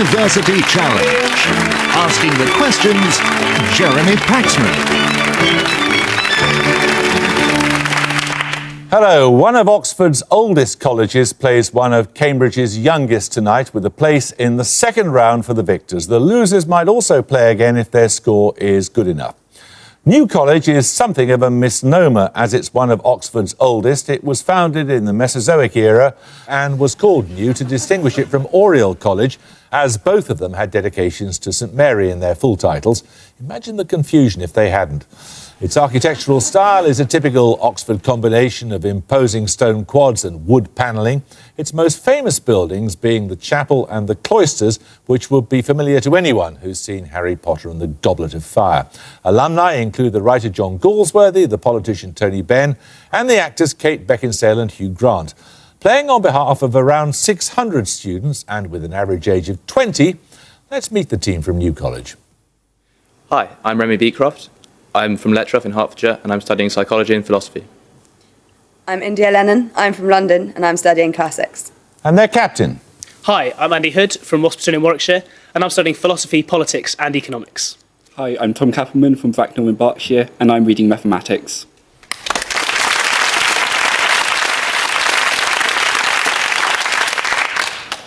University Challenge. Asking the questions, Jeremy Paxman. Hello. One of Oxford's oldest colleges plays one of Cambridge's youngest tonight with a place in the second round for the victors. The losers might also play again if their score is good enough. New College is something of a misnomer as it's one of Oxford's oldest. It was founded in the Mesozoic era and was called New to distinguish it from Oriel College, as both of them had dedications to St Mary in their full titles. Imagine the confusion if they hadn't. Its architectural style is a typical Oxford combination of imposing stone quads and wood panelling, its most famous buildings being the chapel and the cloisters, which would be familiar to anyone who's seen Harry Potter and the Goblet of Fire. Alumni include the writer John Galsworthy, the politician Tony Benn, and the actors Kate Beckinsale and Hugh Grant. Playing on behalf of around 600 students and with an average age of 20, let's meet the team from New College. Hi, I'm Remy Beecroft. I'm from Letchworth in Hertfordshire and I'm studying psychology and philosophy. I'm India Lennon. I'm from London and I'm studying classics. And their captain. Hi, I'm Andy Hood from Homerton in Warwickshire and I'm studying philosophy, politics and economics. Hi, I'm Tom Kappelman from Bracknell in Berkshire and I'm reading mathematics.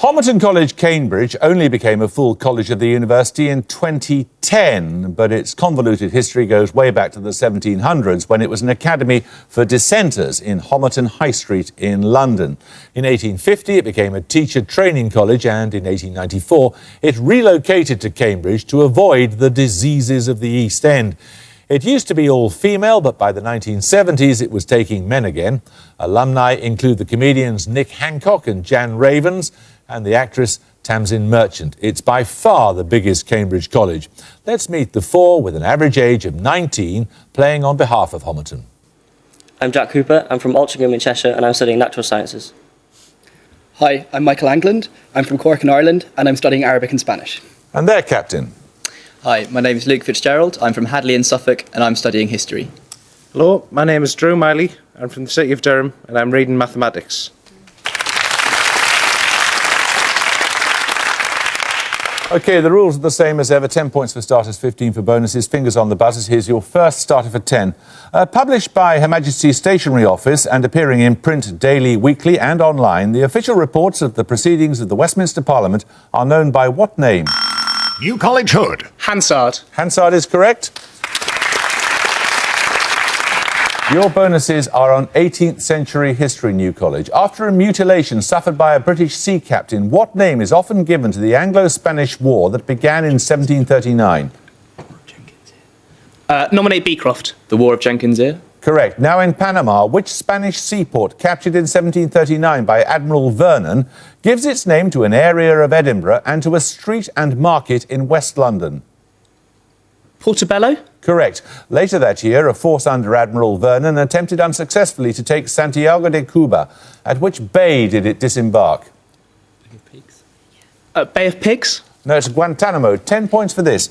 Homerton College, Cambridge, only became a full college of the university in 2010, but its convoluted history goes way back to the 1700s when it was an academy for dissenters in Homerton High Street in London. In 1850, it became a teacher training college, and in 1894, it relocated to Cambridge to avoid the diseases of the East End. It used to be all female, but by the 1970s it was taking men again. Alumni include the comedians Nick Hancock and Jan Ravens, and the actress Tamsin Merchant. It's by far the biggest Cambridge college. Let's meet the four with an average age of 19 playing on behalf of Homerton. I'm Jack Cooper. I'm from Altrincham in Cheshire and I'm studying natural sciences. Hi, I'm Michael Angland. I'm from Cork in Ireland and I'm studying Arabic and Spanish. And their captain. Hi, my name is Luke Fitzgerald. I'm from Hadley in Suffolk and I'm studying history. Hello, my name is Drew Miley. I'm from the city of Durham and I'm reading mathematics. OK, the rules are the same as ever. 10 points for starters, 15 for bonuses. Fingers on the buzzers. Here's your first starter for 10. Published by Her Majesty's Stationery Office and appearing in print daily, weekly and online, the official reports of the proceedings of the Westminster Parliament are known by what name? New College Hood. Hansard. Hansard is correct. Your bonuses are on 18th century history, New College. After a mutilation suffered by a British sea captain, what name is often given to the Anglo-Spanish War that began in 1739? Nominate Beecroft. The War of Jenkins' Ear? Correct. Now in Panama, which Spanish seaport captured in 1739 by Admiral Vernon gives its name to an area of Edinburgh and to a street and market in West London? Portobello? Correct. Later that year, a force under Admiral Vernon attempted unsuccessfully to take Santiago de Cuba. At which bay did it disembark? Bay of Pigs. Bay of Pigs? No, it's Guantanamo. 10 points for this.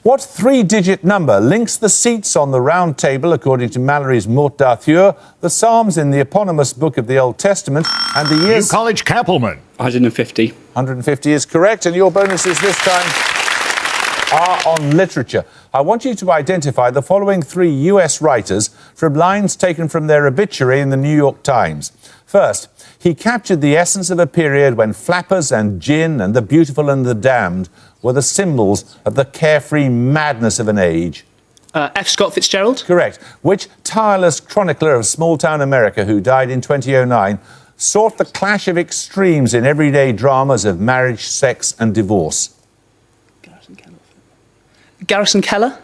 What three-digit number links the seats on the round table, according to Mallory's Morte d'Arthur, the Psalms in the eponymous book of the Old Testament, and the years... New College Kappelman. 150. 150 is correct, and your bonuses this time are on literature. I want you to identify the following three US writers from lines taken from their obituary in the New York Times. First, he captured the essence of a period when flappers and gin and the beautiful and the damned were the symbols of the carefree madness of an age. F. Scott Fitzgerald? Correct. Which tireless chronicler of small-town America who died in 2009 sought the clash of extremes in everyday dramas of marriage, sex and divorce? Garrison Keller?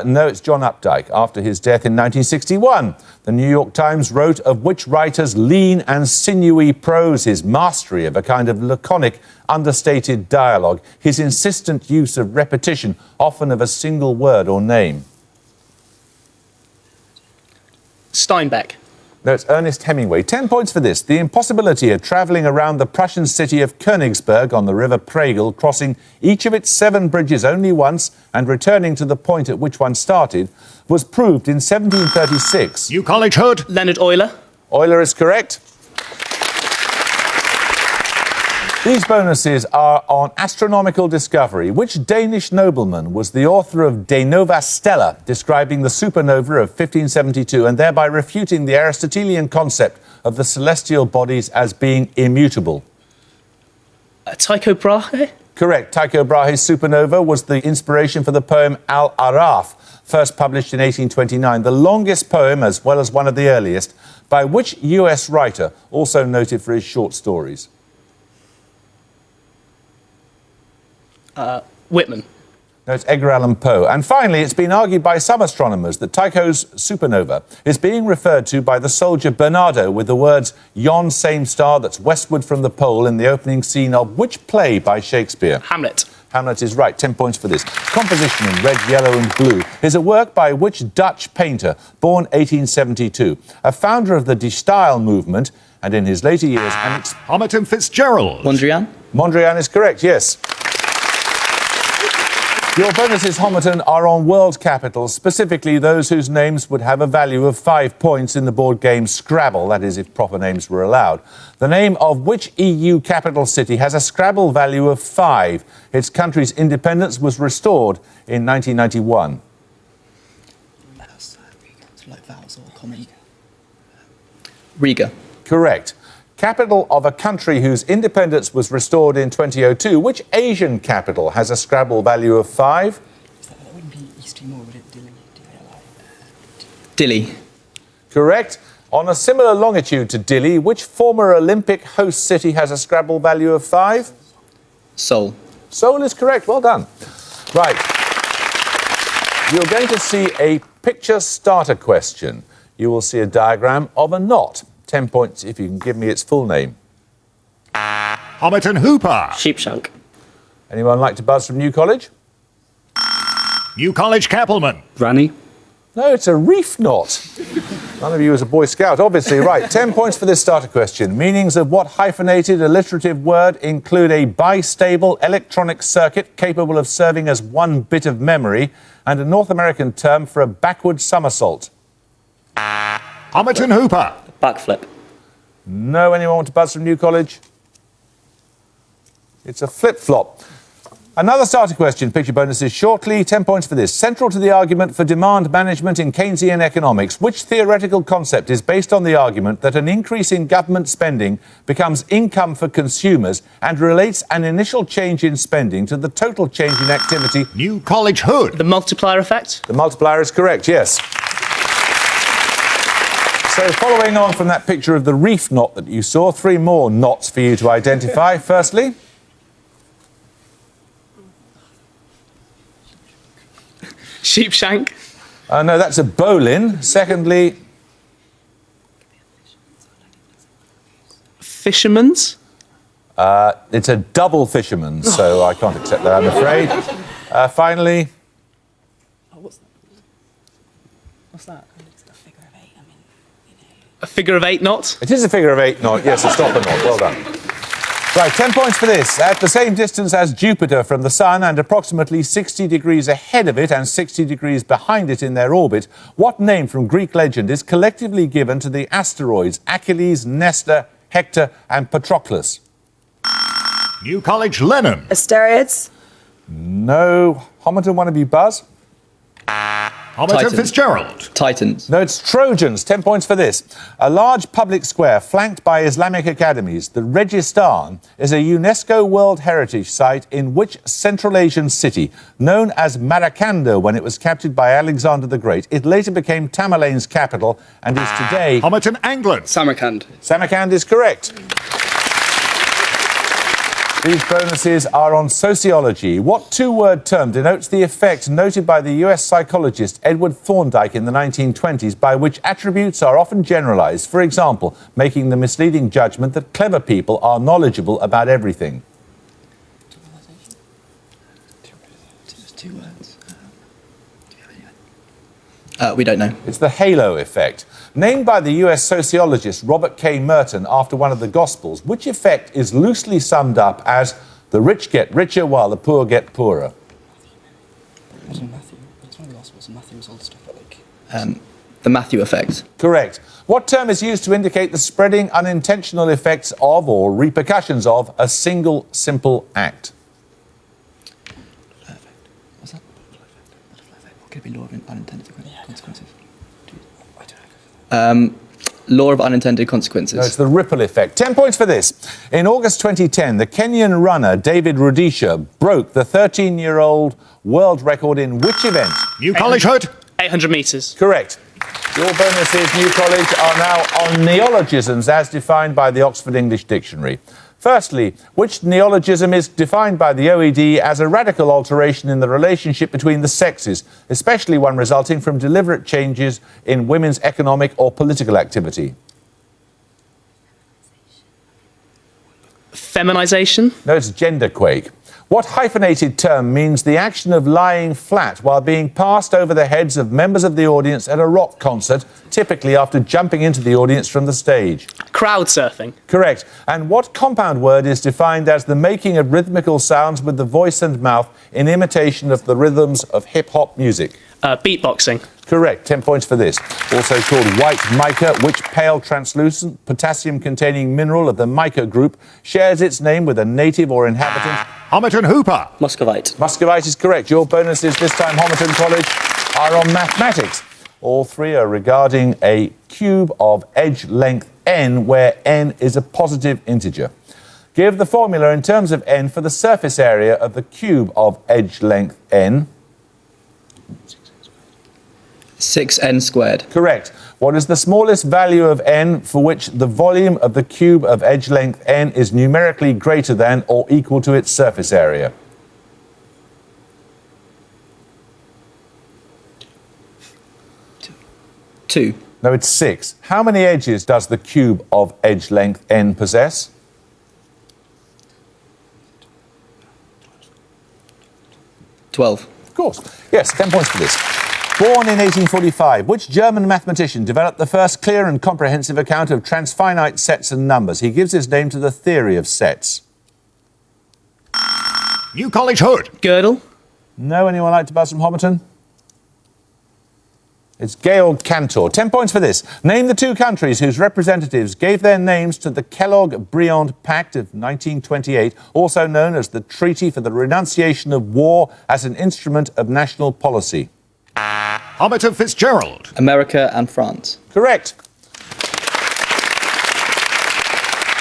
No, it's John Updike. After his death in 1961, the New York Times wrote of which writer's lean and sinewy prose, his mastery of a kind of laconic, understated dialogue, his insistent use of repetition, often of a single word or name. Steinbeck. No, it's Ernest Hemingway. 10 points for this. The impossibility of travelling around the Prussian city of Königsberg on the River Pregel, crossing each of its 7 bridges only once and returning to the point at which one started, was proved in 1736. New College Hood. Leonard Euler. Euler is correct. These bonuses are on astronomical discovery. Which Danish nobleman was the author of De Nova Stella, describing the supernova of 1572 and thereby refuting the Aristotelian concept of the celestial bodies as being immutable? Tycho Brahe? Correct. Tycho Brahe's supernova was the inspiration for the poem Al-Araf, first published in 1829, the longest poem as well as one of the earliest, by which US writer, also noted for his short stories? Whitman. No, it's Edgar Allan Poe. And finally, it's been argued by some astronomers that Tycho's supernova is being referred to by the soldier Bernardo with the words, "Yon same star that's westward from the pole," in the opening scene of which play by Shakespeare? Hamlet. Hamlet is right. 10 points for this. Composition in red, yellow and blue is a work by which Dutch painter, born 1872, a founder of the De Stijl movement, and in his later years... Homerton Fitzgerald. Mondrian? Mondrian is correct, yes. Your bonuses, Homerton, are on world capitals, specifically those whose names would have a value of 5 points in the board game Scrabble, that is, if proper names were allowed. The name of which EU capital city has a Scrabble value of 5? Its country's independence was restored in 1991. Riga. Correct. Capital of a country whose independence was restored in 2002. Which Asian capital has a Scrabble value of 5? That wouldn't be East Timor, would it? Dili. Correct. On a similar longitude to Dili, which former Olympic host city has a Scrabble value of 5? Seoul. Seoul is correct. Well done. Right. You're going to see a picture starter question. You will see a diagram of a knot. 10 points if you can give me its full name. Homerton Hooper. Sheepshank. Anyone like to buzz from New College? New College Kappelman. Granny. No, it's a reef knot. None of you is a Boy Scout, obviously. Right, 10 points for this starter question. Meanings of what hyphenated alliterative word include a bistable electronic circuit capable of serving as one bit of memory and a North American term for a backward somersault? Homerton Hooper. Backflip. No, anyone want to buzz from New College? It's a flip-flop. Another starter question, picture bonuses shortly, 10 points for this. Central to the argument for demand management in Keynesian economics, which theoretical concept is based on the argument that an increase in government spending becomes income for consumers and relates an initial change in spending to the total change in activity? New College Hood. The multiplier effect. The multiplier is correct, yes. So following on from that picture of the reef knot that you saw, 3 more knots for you to identify. Firstly, Sheepshank. no, that's a bowline. Secondly, Fisherman's. it's a double fisherman, so I can't accept that, I'm afraid. Finally, What's that? A figure of 8 knot. it is a figure of 8 knot. Yes, a stopper knot. Well done. Right, 10 points for this. At the same distance as Jupiter from the Sun and approximately 60 degrees ahead of it and 60 degrees behind it in their orbit, what name from Greek legend is collectively given to the asteroids Achilles, Nestor, Hector and Patroclus? New College Lennon. Asteroids. No. Homerton, want to be Buzz? Homerton Titan. Fitzgerald. Titans. No, it's Trojans. 10 points for this. A large public square flanked by Islamic academies, the Registan, is a UNESCO World Heritage Site in which Central Asian city, known as Maracaibo when it was captured by Alexander the Great. It later became Tamerlane's capital and is today... Homerton England. Samarkand. Samarkand is correct. These bonuses are on sociology. What two-word term denotes the effect noted by the US psychologist Edward Thorndike in the 1920s by which attributes are often generalized, for example, making the misleading judgment that clever people are knowledgeable about everything? 2 words. We don't know. It's the halo effect. Named by the US sociologist Robert K. Merton after one of the Gospels, which effect is loosely summed up as the rich get richer while the poor get poorer? Matthew. It's one of the Gospels, and Matthew was all the stuff like... The Matthew effect. Correct. What term is used to indicate the spreading unintentional effects of or repercussions of a single simple act? What's that? Could it be law of unintended consequences? Law of unintended consequences. No, it's the ripple effect. 10 points for this. In August 2010, the Kenyan runner David Rudisha broke the 13-year-old world record in which event? New College Hood. 800 metres. Correct. Your bonuses, New College, are now on neologisms as defined by the Oxford English Dictionary. Firstly, which neologism is defined by the OED as a radical alteration in the relationship between the sexes, especially one resulting from deliberate changes in women's economic or political activity? Feminisation. No, it's genderquake. What hyphenated term means the action of lying flat while being passed over the heads of members of the audience at a rock concert, typically after jumping into the audience from the stage? Crowd surfing. Correct. And what compound word is defined as the making of rhythmical sounds with the voice and mouth in imitation of the rhythms of hip-hop music? Beatboxing. Correct. 10 points for this. Also called white mica, which pale translucent potassium-containing mineral of the mica group shares its name with a native or inhabitant? Homerton Hooper. Muscovite. Muscovite is correct. Your bonuses this time, Homerton College, are on mathematics. All three are regarding a cube of edge length n, where n is a positive integer. Give the formula in terms of n for the surface area of the cube of edge length n. 6n squared. Correct. What is the smallest value of n for which the volume of the cube of edge length n is numerically greater than or equal to its surface area? Two. No, it's 6. How many edges does the cube of edge length n possess? Twelve. Of course. Yes, 10 points for this. Born in 1845, which German mathematician developed the first clear and comprehensive account of transfinite sets and numbers? He gives his name to the theory of sets. New College Hood. Gödel. No, anyone like to buzz from Homerton? It's Georg Cantor. 10 points for this. Name the two countries whose representatives gave their names to the Kellogg-Briand Pact of 1928, also known as the Treaty for the Renunciation of War as an Instrument of National Policy. Homerton Fitzgerald. America and France. Correct.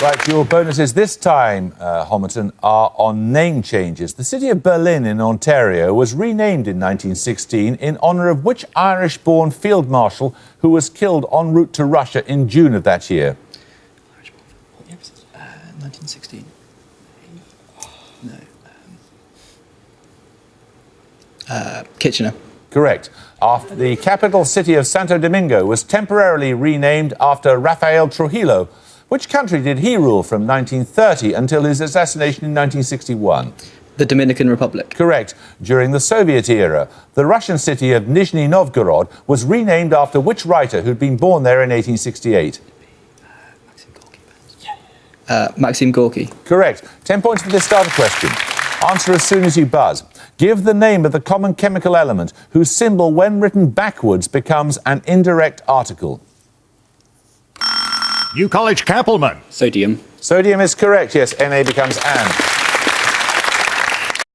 Right, your bonuses this time, Homerton, are on name changes. The city of Berlin in Ontario was renamed in 1916 in honour of which Irish-born field marshal who was killed en route to Russia in June of that year? 1916. No. Kitchener. Correct. After the capital city of Santo Domingo was temporarily renamed after Rafael Trujillo. Which country did he rule from 1930 until his assassination in 1961? The Dominican Republic. Correct. During the Soviet era, the Russian city of Nizhny Novgorod was renamed after which writer who'd been born there in 1868? Maxim Gorky. Correct. 10 points for this starter question. Answer as soon as you buzz. Give the name of the common chemical element whose symbol, when written backwards, becomes an indirect article. New College Kappelman. Sodium. Sodium is correct, yes, Na becomes an.